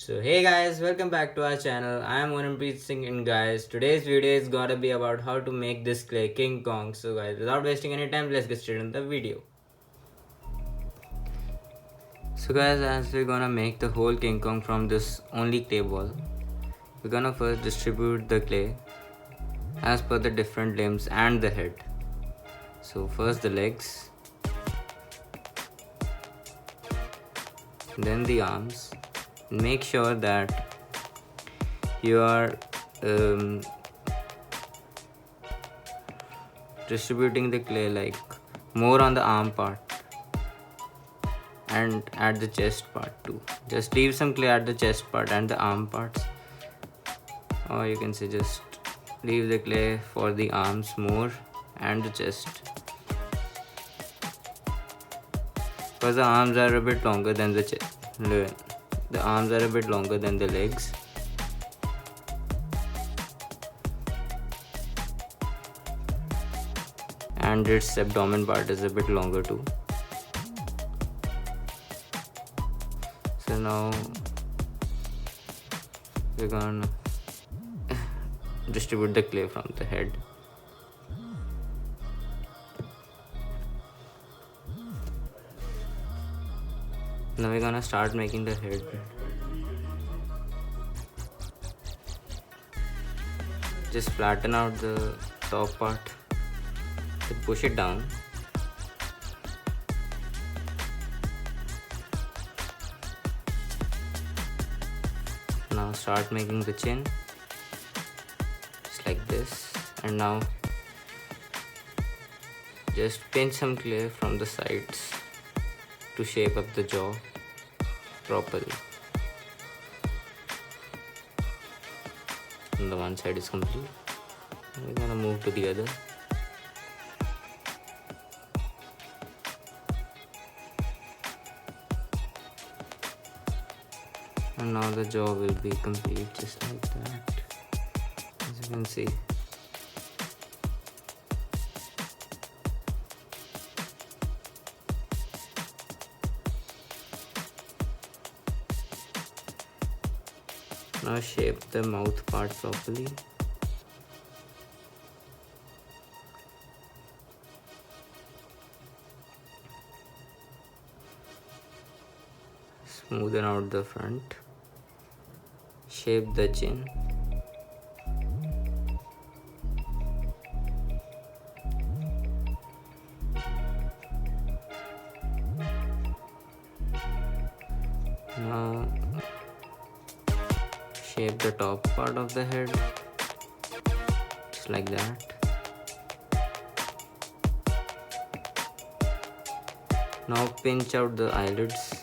So hey guys, welcome back to our channel. I am Onampreet Singh and guys, today's video is gonna be about how to make this clay King Kong. So guys, without wasting any time, let's get straight into the video. So guys, as we're gonna make the whole King Kong from this only clay ball, we're gonna first distribute the clay as per the different limbs and the head. So first the legs, then the arms. Make sure that you are distributing the clay like more on the arm part and at the chest part too. Just leave some clay at the chest part and the arm parts, or you can say just leave the clay for the arms more and the chest, because the arms are a bit longer than the chest. The arms are a bit longer than the legs. And its abdomen part is a bit longer too. So now we're gonna distribute the clay from the head. Now we're gonna start making the head. Just flatten out the top part, then push it down. Now start making the chin, just like this. And now just pinch some clay from the sides to shape up the jaw properly. And the one side is complete. We're gonna move to the other. And now the jaw will be complete, just like that, as you can see. Now shape the mouth part properly. Smoothen out the front. Shape the chin. Now shape the top part of the head, just like that. Now pinch out the eyelids.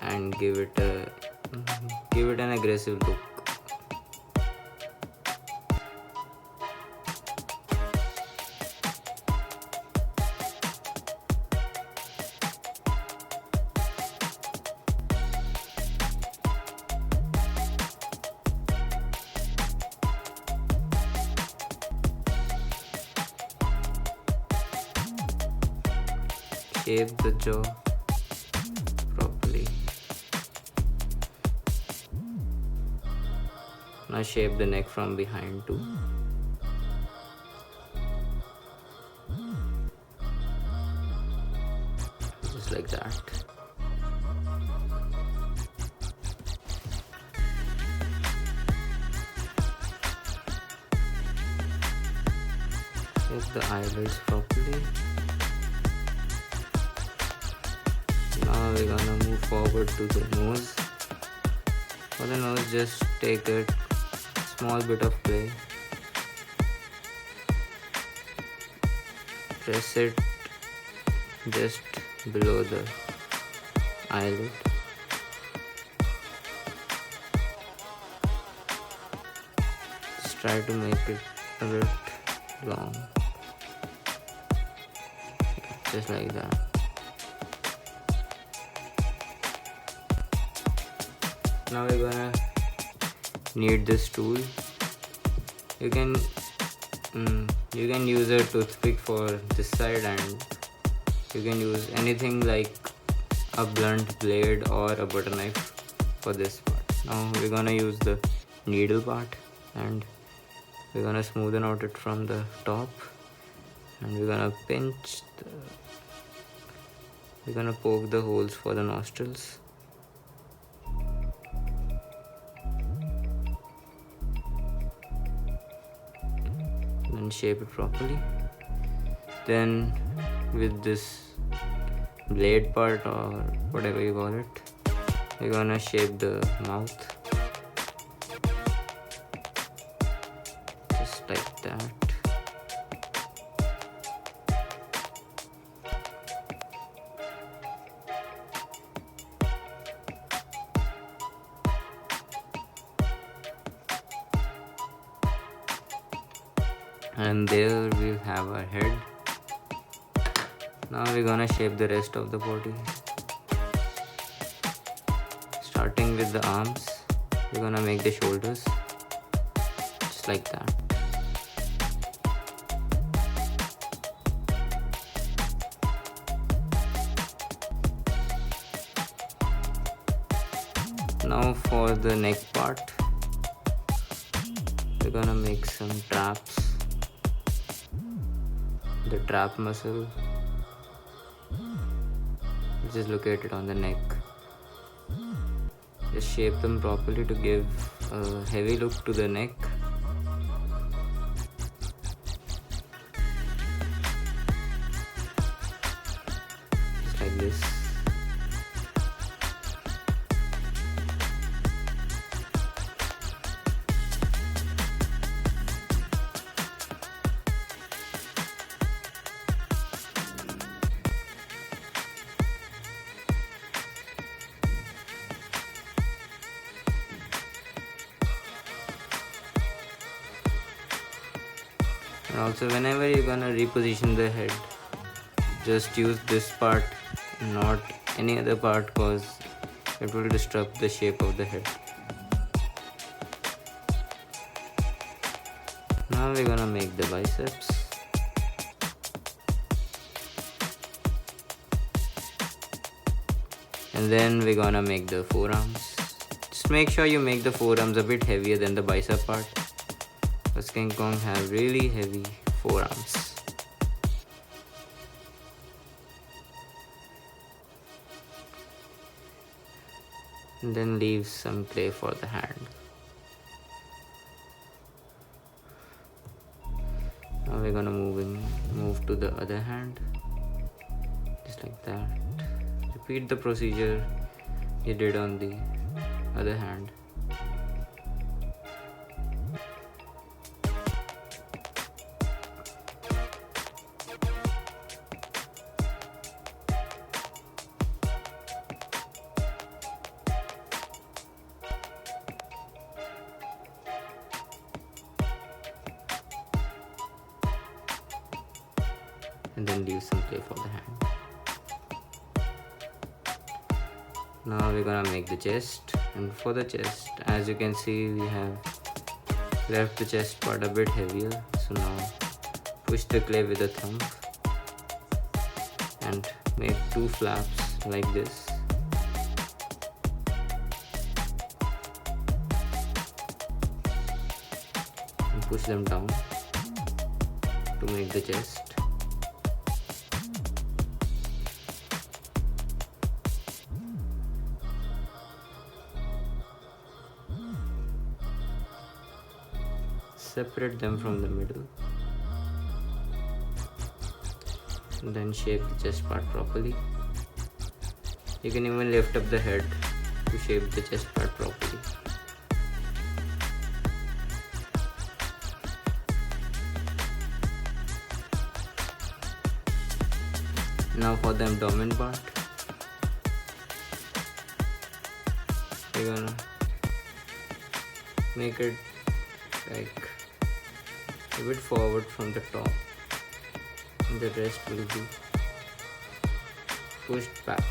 And give it an aggressive look. Shape the jaw properly. Now shape the neck from behind too. Just like that. Shape the eyelids properly. Now we're gonna move forward to the nose. For the nose, just take a small bit of clay, press it just below the eyelid. Just try to make it a bit long, just like that. Now we're gonna need this tool. You can You can use a toothpick for this side, and you can use anything like a blunt blade or a butter knife for this part. Now we're gonna use the needle part, and we're gonna smoothen out it from the top, and we're gonna we're gonna poke the holes for the nostrils. And shape it properly. Then with this blade part or whatever you call it, we're gonna shape the mouth just like that. And there we'll have our head. Now we're gonna shape the rest of the body. Starting with the arms, we're gonna make the shoulders just like that. Now for the neck part, we're gonna make some traps. The trap muscle, which is located on the neck. Just shape them properly to give a heavy look to the neck. Just like this. And also, whenever you're gonna reposition the head, just use this part, not any other part, cause it will disrupt the shape of the head. Now we're gonna make the biceps. And then we're gonna make the forearms. Just make sure you make the forearms a bit heavier than the bicep part, because King Kong have really heavy forearms. And then leave some clay for the hand. Now we're gonna move to the other hand, just like that. Repeat the procedure you did on the other hand. And then leave some clay for the hand. Now we're gonna make the chest, and for the chest, as you can see, we have left the chest part a bit heavier. So now push the clay with the thumb and make 2 flaps like this. And push them down to make the chest. Separate them from the middle, and then shape the chest part properly. You can even lift up the head to shape the chest part properly. Now for the abdomen part, we're gonna make it like a bit forward from the top, and the rest will be pushed back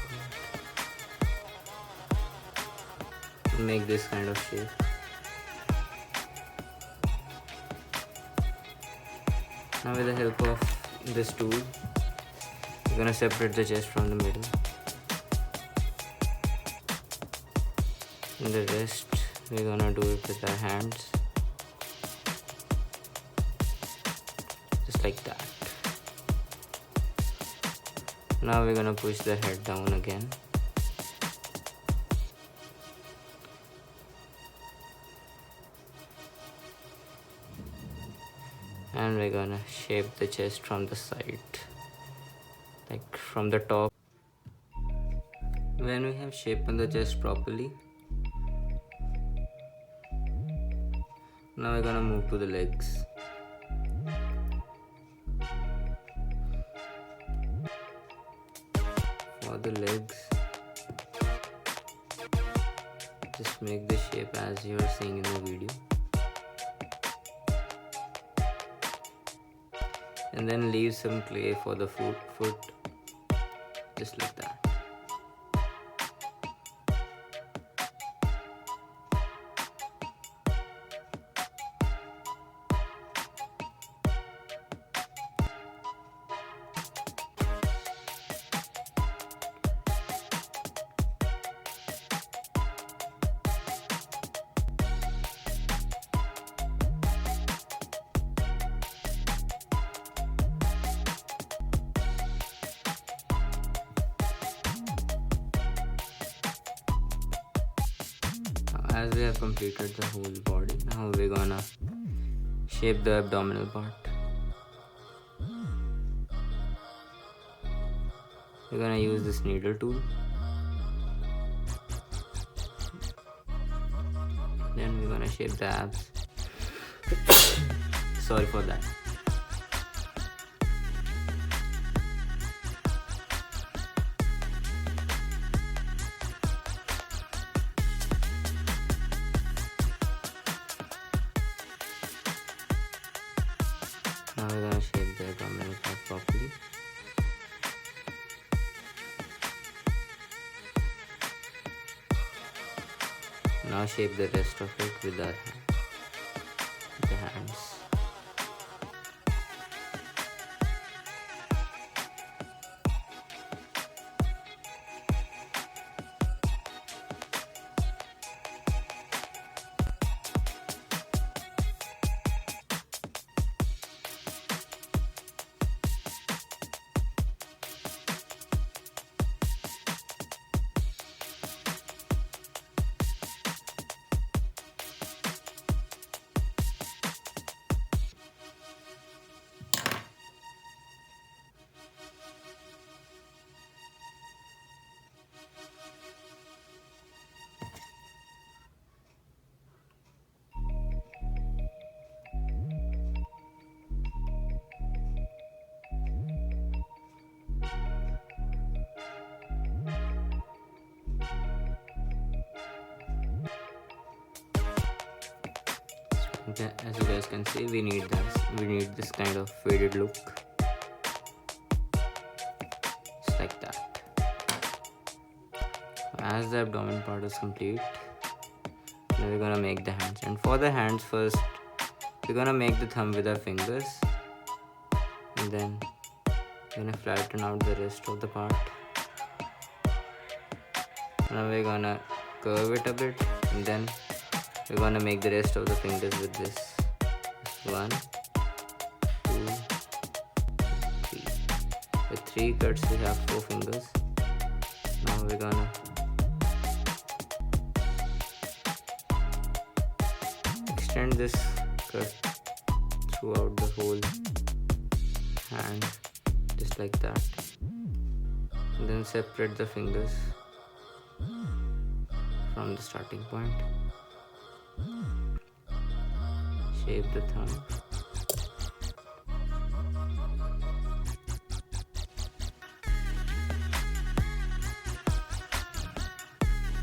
to make this kind of shape. Now with the help of this tool, we're gonna separate the chest from the middle. And the rest we're gonna do it with our hands. Just like that. Now we're gonna push the head down again. And we're gonna shape the chest from the side, like from the top. When we have shaped the chest properly, now we're gonna move to the legs. For the legs, just make the shape as you are seeing in the video. And then leave some clay for the foot, just like that. As we have completed the whole body, now we're gonna shape the abdominal part. We're gonna use this needle tool. Then we're gonna shape the abs. Sorry for that. Now we're gonna shape the abdominal part properly. Now shape the rest of it with the hands. Okay, as you guys can see, we need this kind of faded look, just like that. As the abdomen part is complete, now we're gonna make the hands. And for the hands, first we're gonna make the thumb with our fingers, and then we're gonna flatten out the rest of the part. Now we're gonna curve it a bit, and then we're gonna make the rest of the fingers with this. 1, 2, 3. With 3 cuts we have 4 fingers. Now we're gonna extend this cut throughout the whole hand, just like that. And then separate the fingers from the starting point. Shape the thumb.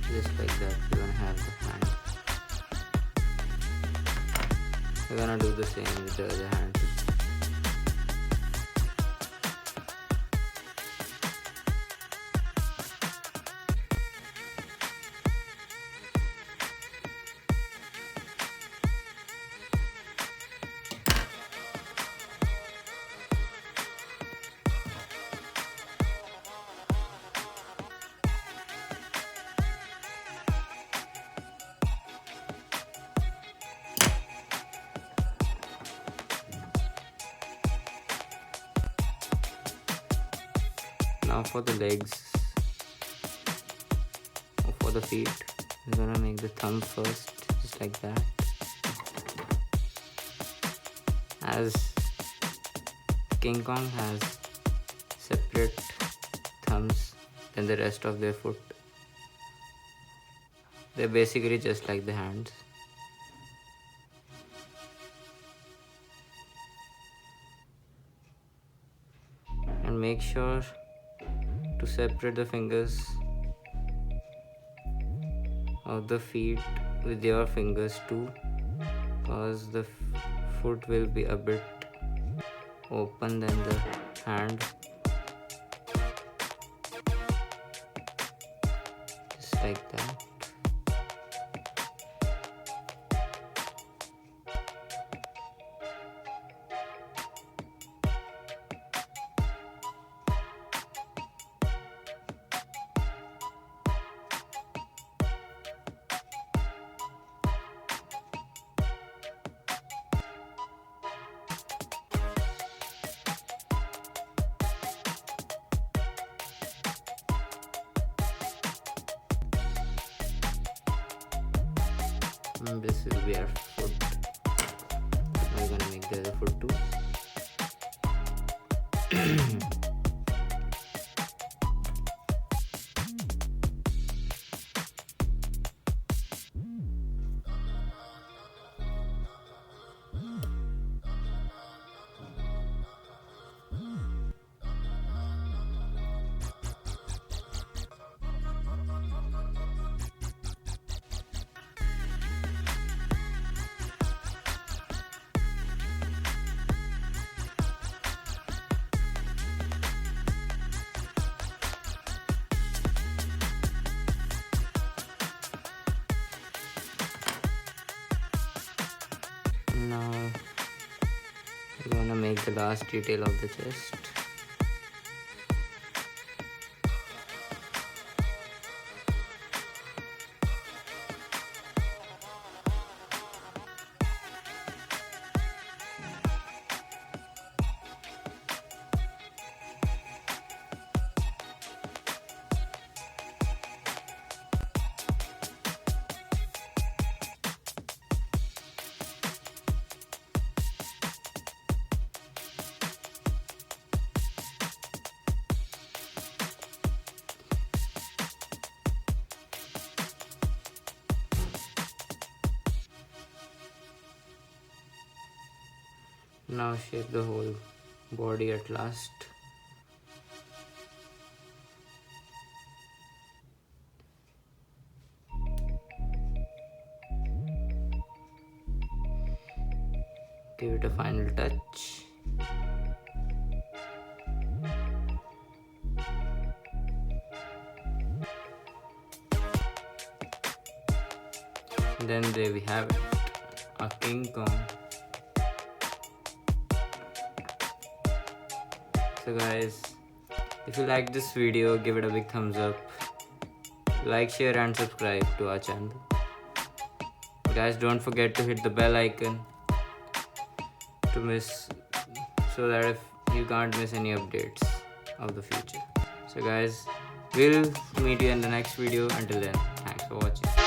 Just like that, we're gonna have the hand. We're gonna do the same with the other hand. Now for the legs, or for the feet, we're gonna make the thumb first, just like that. As King Kong has separate thumbs than the rest of their foot, they're basically just like the hands. And make sure to separate the fingers of the feet with your fingers too, because the foot will be a bit open than the hand. Just like that. And this will be our foot. Now we're gonna make the other foot too. Now we're gonna make the last detail of the chest. Now shape the whole body at last. Give it a final touch. Then there we have it, a King Kong. So guys, if you like this video, give it a big thumbs up. Like, share and subscribe to our channel. Guys, don't forget to hit the bell icon so that if you can't miss any updates of the future. So guys, we'll meet you in the next video. Until then, thanks for watching.